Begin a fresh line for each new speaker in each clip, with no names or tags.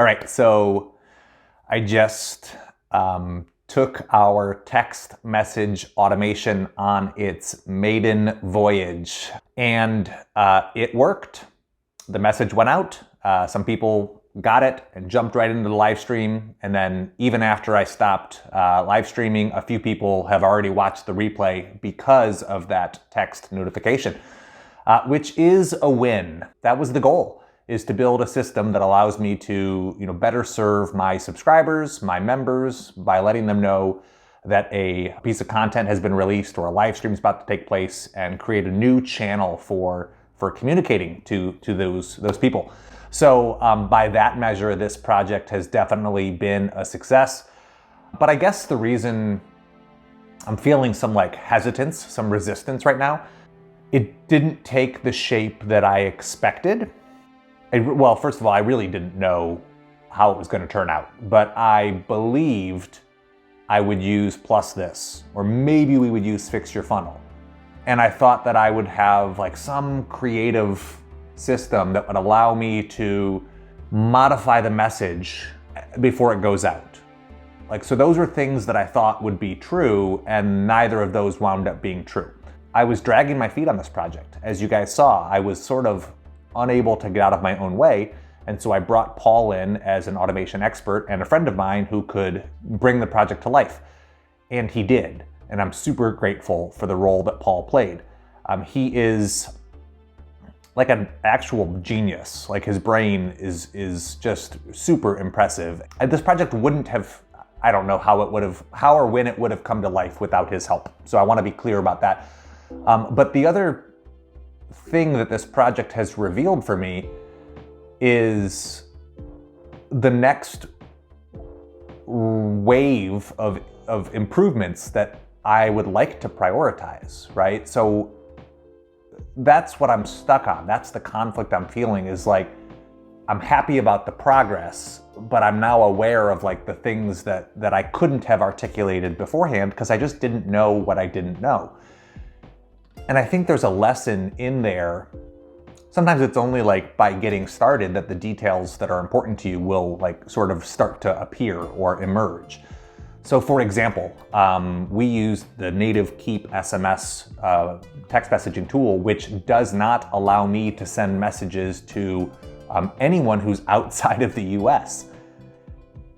All right, so I just took our text message automation on its maiden voyage, and it worked. The message went out. Some people got it and jumped right into the live stream. And then even after I stopped live streaming, a few people have already watched the replay because of that text notification, which is a win. That was the goal, is to build a system that allows me to, better serve my subscribers, my members, by letting them know that a piece of content has been released or a live stream is about to take place, and create a new channel for communicating to those people. So by that measure, this project has definitely been a success. But I guess the reason I'm feeling some hesitance, some resistance right now, it didn't take the shape that I expected. Well, first of all, I really didn't know how it was going to turn out, but I believed I would use plus this, or maybe we would use fix your funnel. And I thought that I would have some creative system that would allow me to modify the message before it goes out. So those were things that I thought would be true, and neither of those wound up being true. I was dragging my feet on this project. As you guys saw, I was sort of unable to get out of my own way. And so I brought Paul in as an automation expert and a friend of mine who could bring the project to life. And he did. And I'm super grateful for the role that Paul played. He is like an actual genius. His brain is just super impressive. And this project wouldn't have, I don't know how or when it would have come to life without his help. So I want to be clear about that. But the other thing that this project has revealed for me is the next wave of improvements that I would like to prioritize, right? So that's what I'm stuck on. That's the conflict I'm feeling, is I'm happy about the progress, but I'm now aware of the things that I couldn't have articulated beforehand because I just didn't know what I didn't know. And I think there's a lesson in there. Sometimes it's only by getting started that the details that are important to you will sort of start to appear or emerge. So for example, we use the native Keep SMS text messaging tool, which does not allow me to send messages to anyone who's outside of the US,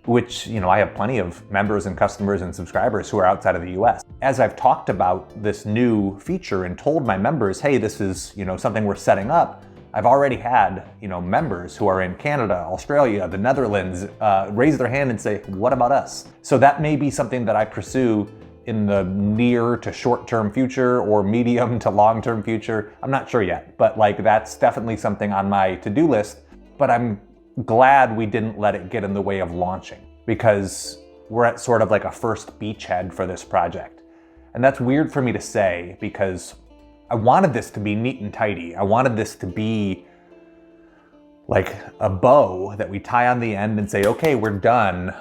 which, I have plenty of members and customers and subscribers who are outside of the US. As I've talked about this new feature and told my members, hey, this is, something we're setting up, I've already had, members who are in Canada, Australia, the Netherlands, raise their hand and say, what about us? So that may be something that I pursue in the near to short-term future or medium to long-term future. I'm not sure yet, but that's definitely something on my to-do list. But I'm glad we didn't let it get in the way of launching, because we're at sort of a first beachhead for this project. And that's weird for me to say, because I wanted this to be neat and tidy. I wanted this to be like a bow that we tie on the end and say, okay, we're done.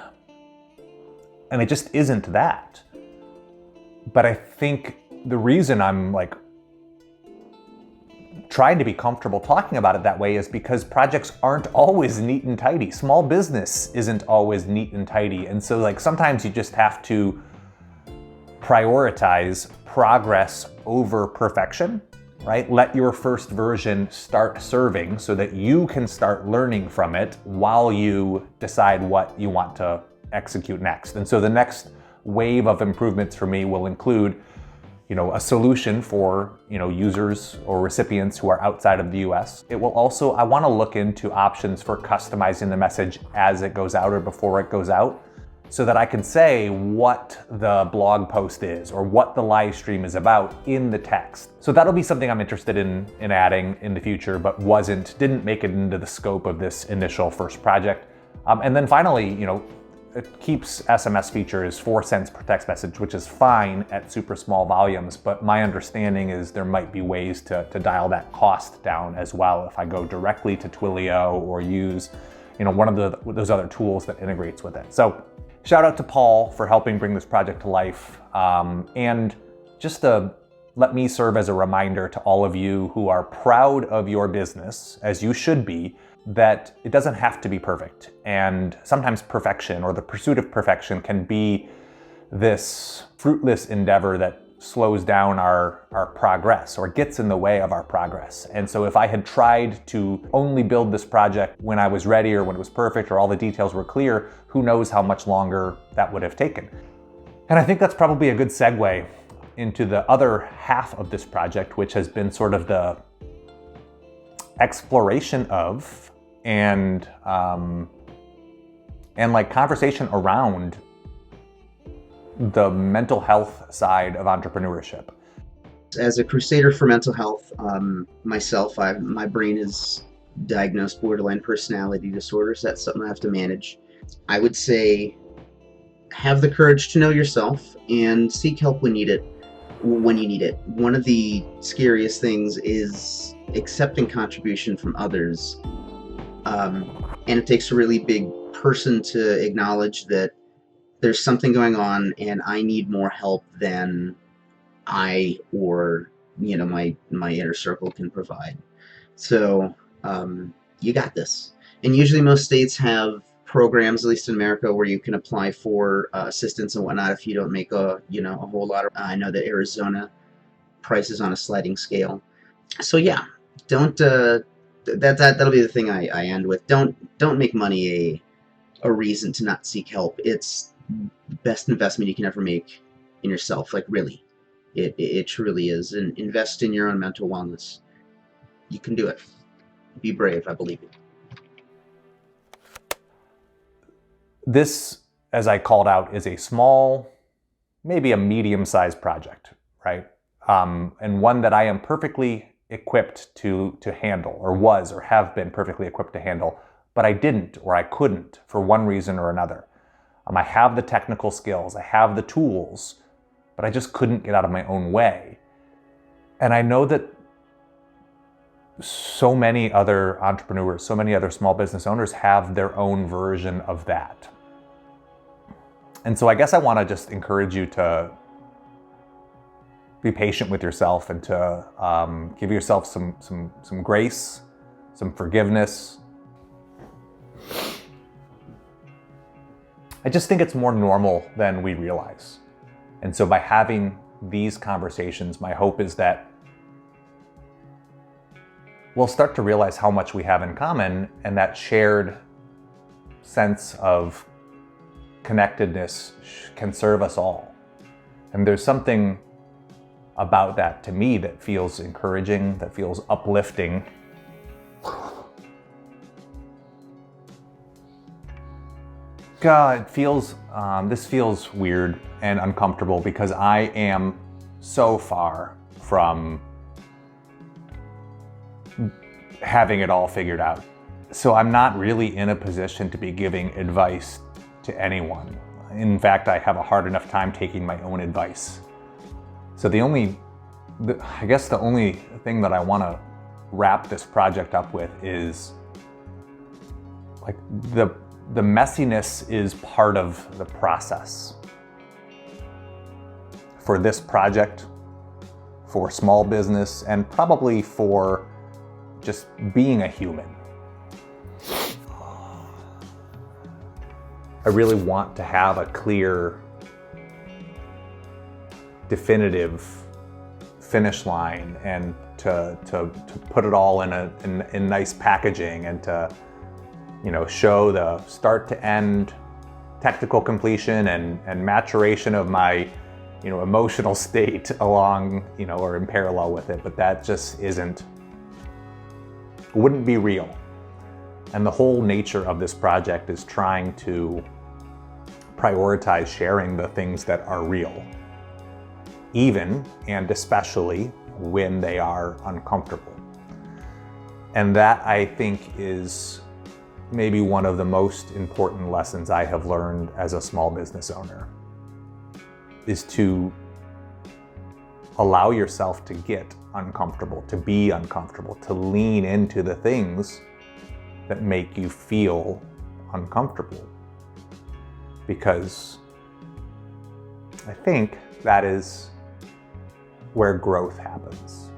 And it just isn't that. But I think the reason I'm trying to be comfortable talking about it that way is because projects aren't always neat and tidy. Small business isn't always neat and tidy. And so sometimes you just have to prioritize progress over perfection, right? Let your first version start serving so that you can start learning from it while you decide what you want to execute next. And so the next wave of improvements for me will include a solution for, users or recipients who are outside of the US. It will also, I want to look into options for customizing the message as it goes out or before it goes out, so that I can say what the blog post is or what the live stream is about in the text. So that'll be something I'm interested in adding in the future, but didn't make it into the scope of this initial first project. And then finally, it keeps SMS features 4 cents per text message, which is fine at super small volumes, but my understanding is there might be ways to dial that cost down as well if I go directly to Twilio or use one of those other tools that integrates with it. So shout out to Paul for helping bring this project to life, and just a let me serve as a reminder to all of you who are proud of your business, as you should be, that it doesn't have to be perfect. And sometimes perfection, or the pursuit of perfection, can be this fruitless endeavor that slows down our progress, or gets in the way of our progress. And so if I had tried to only build this project when I was ready, or when it was perfect, or all the details were clear, who knows how much longer that would have taken. And I think that's probably a good segue into the other half of this project, which has been sort of the exploration of and like conversation around the mental health side of entrepreneurship.
As a crusader for mental health, myself, my brain is diagnosed borderline personality disorders. That's something I have to manage. I would say have the courage to know yourself and seek help when you need it. One of the scariest things is accepting contribution from others. And it takes a really big person to acknowledge that there's something going on and I need more help than I or my inner circle can provide. So you got this. And usually most states have programs, at least in America, where you can apply for assistance and whatnot if you don't make a whole lot of. I know that Arizona prices on a sliding scale. So yeah, don't. That'll be the thing I end with. Don't make money a reason to not seek help. It's the best investment you can ever make in yourself. Like really, it truly is. And invest in your own mental wellness. You can do it. Be brave. I believe you.
This, as I called out, is a small, maybe a medium-sized project, right? And one that I am perfectly equipped to handle, or was, or have been perfectly equipped to handle, but I didn't, or I couldn't, for one reason or another. I have the technical skills, I have the tools, but I just couldn't get out of my own way. And I know that so many other entrepreneurs, so many other small business owners have their own version of that. And so I guess I want to just encourage you to be patient with yourself and to give yourself some grace, some forgiveness. I just think it's more normal than we realize. And so by having these conversations, my hope is that we'll start to realize how much we have in common, and that shared sense of connectedness can serve us all. And there's something about that to me that feels encouraging, that feels uplifting. God, this feels weird and uncomfortable because I am so far from having it all figured out. So I'm not really in a position to be giving advice to anyone. In fact, I have a hard enough time taking my own advice. So I guess the only thing that I want to wrap this project up with is like the messiness is part of the process. For this project, for small business, and probably for just being a human. I really want to have a clear, definitive finish line, and to put it all in nice packaging, and to show the start to end technical completion and maturation of my emotional state along or in parallel with it. But that just wouldn't be real. And the whole nature of this project is trying to prioritize sharing the things that are real, even and especially when they are uncomfortable. And that, I think, is maybe one of the most important lessons I have learned as a small business owner, is to allow yourself to get uncomfortable, to be uncomfortable, to lean into the things that make you feel uncomfortable. Because I think that is where growth happens.